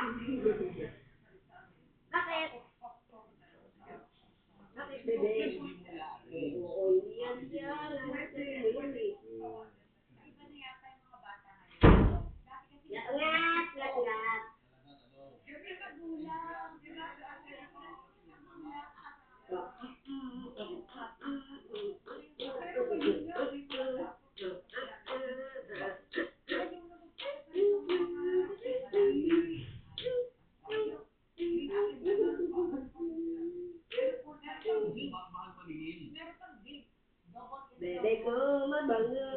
Bakit? Bakit, bebe? Oo, yan yan. Anak ko yun eh. Ngat, ngat, ngat, ngat. Bebe ko, mabango.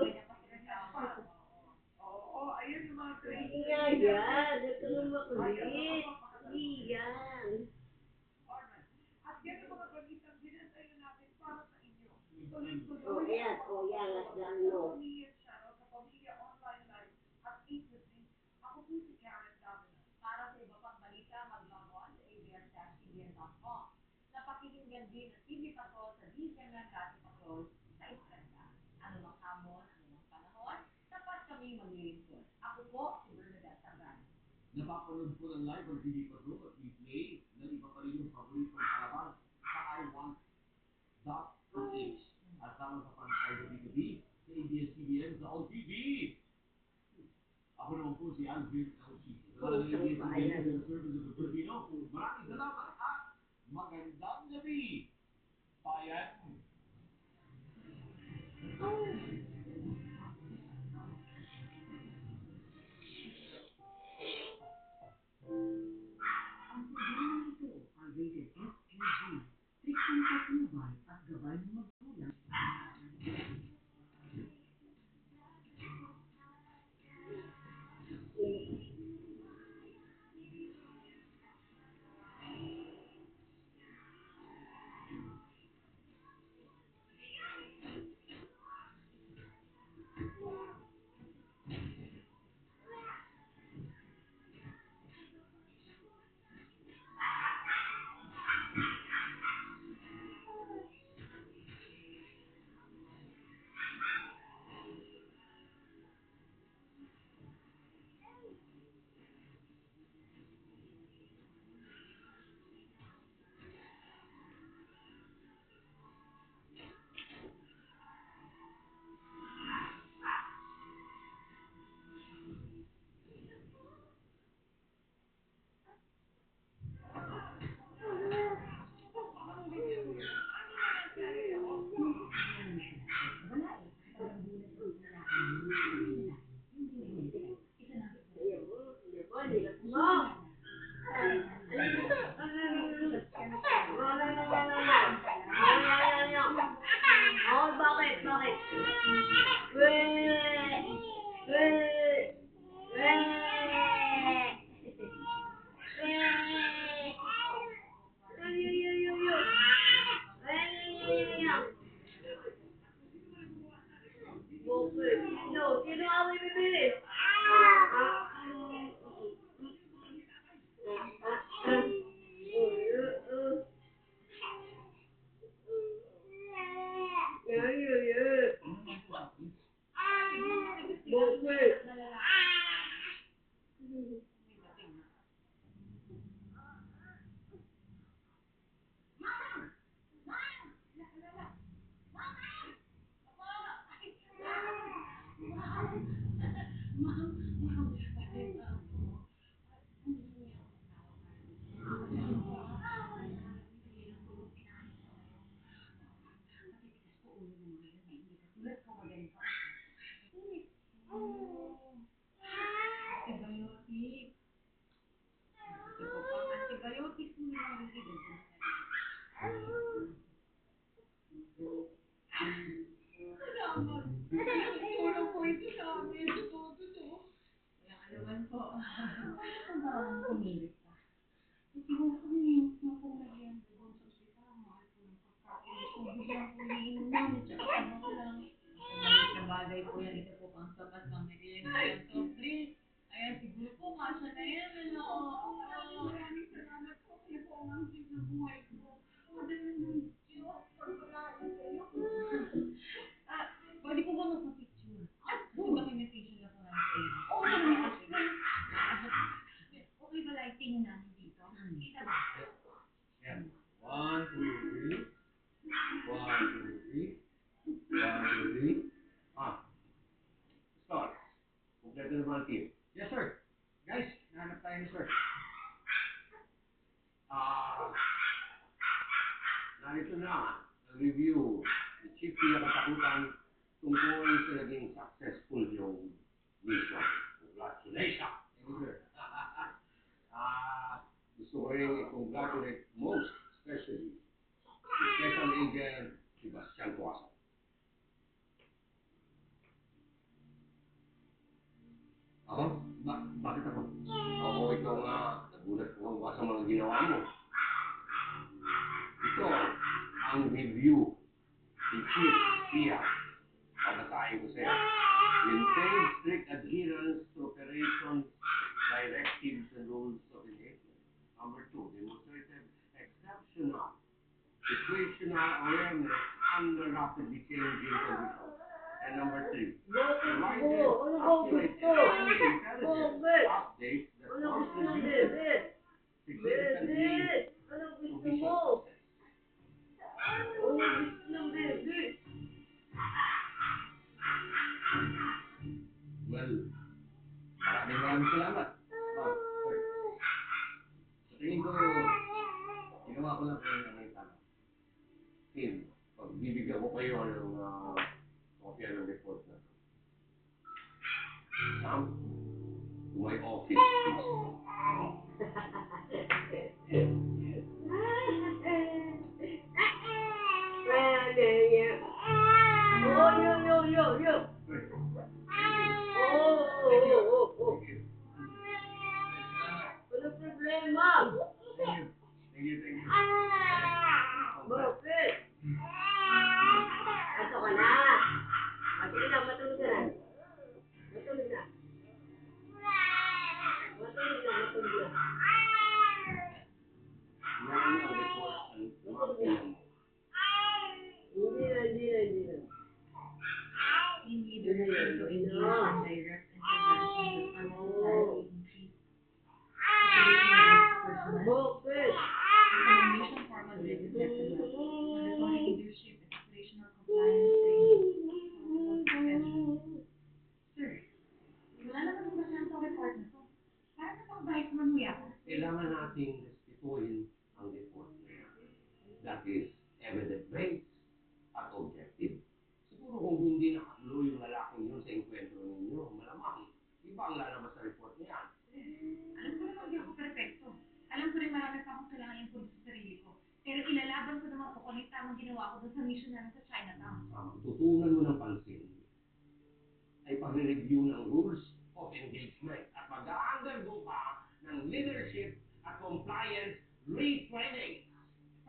Sige nga yan. Huwag ka nga makulit. Iyan. Oh, ayan. Oh, yan. Lasdan mo. Napapanood po ng live ang TV Patrol at replay ng iba pa rin yung paboritong palabas sa iWant.ph at sama sa Pantay gabi-gabi sa ABS-CBN sa All TV. Ako naman po si Alvin LC. Sa ng ABS-CBN sa Service of the Filipino, maraming salamat at magandang gabi, bayan. Ang programa ito ay rated SPG. Striktong patnubay at gabay ng magulang. Bakit? Bakit? Weh! Weh! Weh! Weh! Yo, yo, yo, yo. Weh, yo, yo, yo, yo. Bakit? Sino away, bebe? Yeah, yeah, yeah. Bakit? Bagay po yan, ito po pang sapat ng merienda yan, soft drink. Ayan, siguro po, kasya na yan, ano? Maraming salamat po, kayo po ang angkin ng buhay ko. Madali ng Diyos, pagpalain kayo. Pwede po ba magpa-picture? Documentation na po namin sa inyo. Okay ba, lighting? Kompleto na ba ang team? Yes, sir. Guys, nahanap tayo ni sir. Narito na ang review ni Chief Pinakatakutan tungkol sa naging successful yung mission. Congratulations! Thank you, sir. Gusto ko rin i-congratulate most especially si Special Agent Sebastian Tuasa. Ako? Bakit ako? Oo, ikaw nga. Nagulat ko ba sa mga ginawa mo? Ito ang review ni Chief Pia. Babasahin ko sa'yo. Maintain strict adherence to operations, directives, and rules of engagement. Number 2, demonstrated exceptional situational awareness under rapidly changing conditions. And number 3, provided accurate and timely intelligence updates that contributed significantly to mission success. Well, maraming salamat. Sir. Sa tingin ko, ginawa ko lang kung ano yung tama. Team, pagbibigyan ko kayo ng kopya ng report na to. Sam, to my office, please. Thank you. Bakit? Ato ka na. Sige na, matulog ka na. Matulog na. Yan ang report ng mafia mo. Hindi na. Team leaders need to engage in direct intervention that unnecessarily increase operational Bakit? information format with effectiveness, mandatory leadership and operational compliance training, possible suspension. Sir, wala naman yung basahan sa report na to. Parang napakabahit naman mo yata. Kailangan nating respetuhin ang report na yan. That is evidence-based at objective. Siguro kung hindi nakagulo yung lalaking yun sa enkwentro ninyo, malamang iba ang lalabas sa report na yan. Alam ko naman hindi ako perfecto. Alam ko rin marami pa akong kailangan improve sa sarili ko. Pero ilalaban ko naman po kung ano yung tamang ginawa ko dun sa mission namin sa Chinatown. Ang tutunan mo ng pansin ay pag-review ng rules of engagement at mag-undergo ka ng leadership at compliance retraining.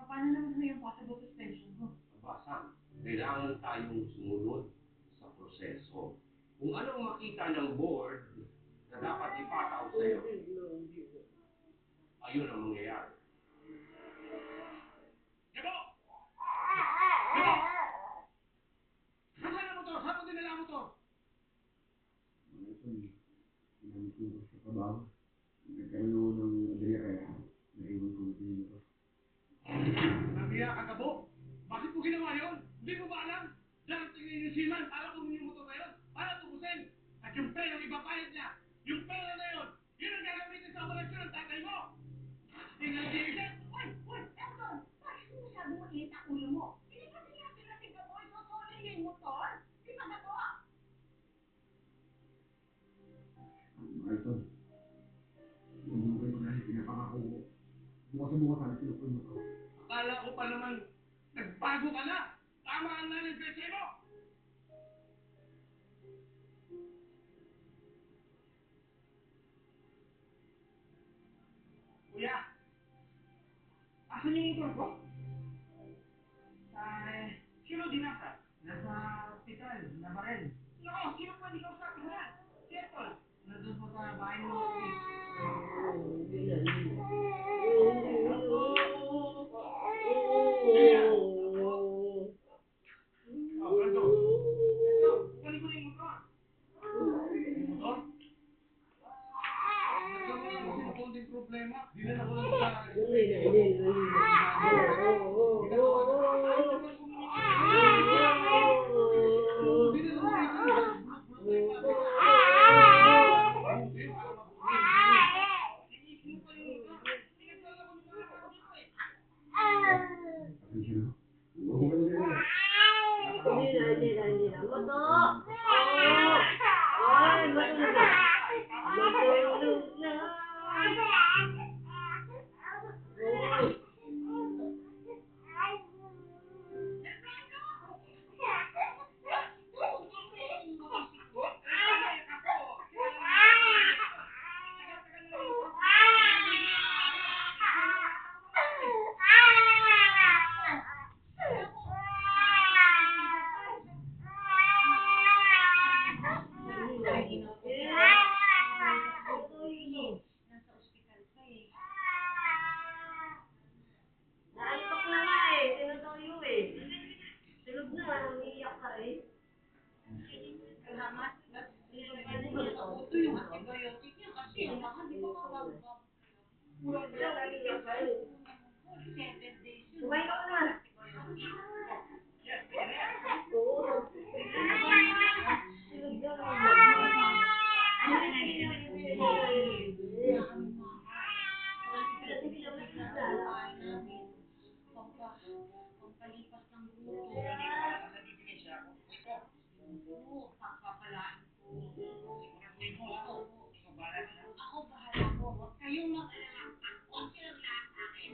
Paano naman ho yung possible suspension ko? Basta, kailangan tayong sumunod sa proseso. Kung anong makita ng board na dapat ipataw sa'yo, ayun ang mangyayari. Jabo! Jabo! Saan ang motor? Saan mo dinala ang motor? Ginamit ko sa trabaho. Nagkaroon ng aberya kaya naiwan ko din ito. Nabiya ka, Gabo? Bakit mo ginawa yun? Hindi mo ba alam? Darating na yung seaman para kunin yung motor na yun, para tubusin. At yung pera ang ibabayad niya. Yung pera na yun, yun ang gagamitin sa operasyon ng tatay mo. Hindi nga nag-iisip. Uy, Elton! Bakit mo masyadong mainit ang ulo mo? Hindi kasi nga sila si Gaboy susuli niya yung motor. Di ba gato? Ito. Huwag mo kayo dahil pinapangako ko. Bukas sa bukas sana kinukuha mo to. Akala ko pa naman, nagbago ka na. Tama ang nanay sa mo. Kuya, asan yung motor ko? Sino dinasa? Nasa hospital, nabarel. Nako, sino pwede kausapin mo yan? Si Etol. Nandun po sa bahay mo. Oh, Brando. Etol, kukunin ko na yung motor. Yung motor? Nagkaroon lang kasi konting problema. Dinala ko lang sa... Dinala ko rito. Kulang na lang, lagi lang kayo. 7 days yun. Kumain ka na. Yes, correct. Oo. Pampalipas ng gutom. Hindi ko alam na bibigyan siya ako. Ito, Oo, papapalain ko. siguraduhin mo ha. Ikaw bahala ka na. Ako bahala ko. Huwag kayong mag-alala. Ako silang lahat sa akin.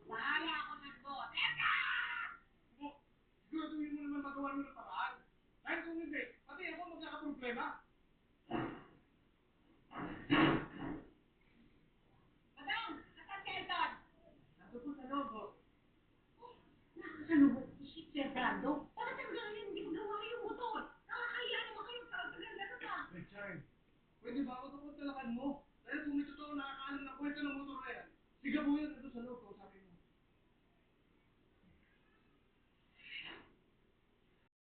Bahala ako ng bot. Mo, siguraduhin mo naman magawa mo ng paraan. Dahil kung hindi, pati ako magkakaproblema. Madam, asan si Elton? Nato po sa loob, boss. Nakakalungkot si Fernando. Bakit hanggang ngayon hindi magawa yung motor? Nakakahiya naman kayo tagal gano'n pa. Richard, pwede ba ako tungkol talakan mo? Dahil kung may totoo nakakaalam ng kwento ng motor na yan, sigabuhin na doon sa loob,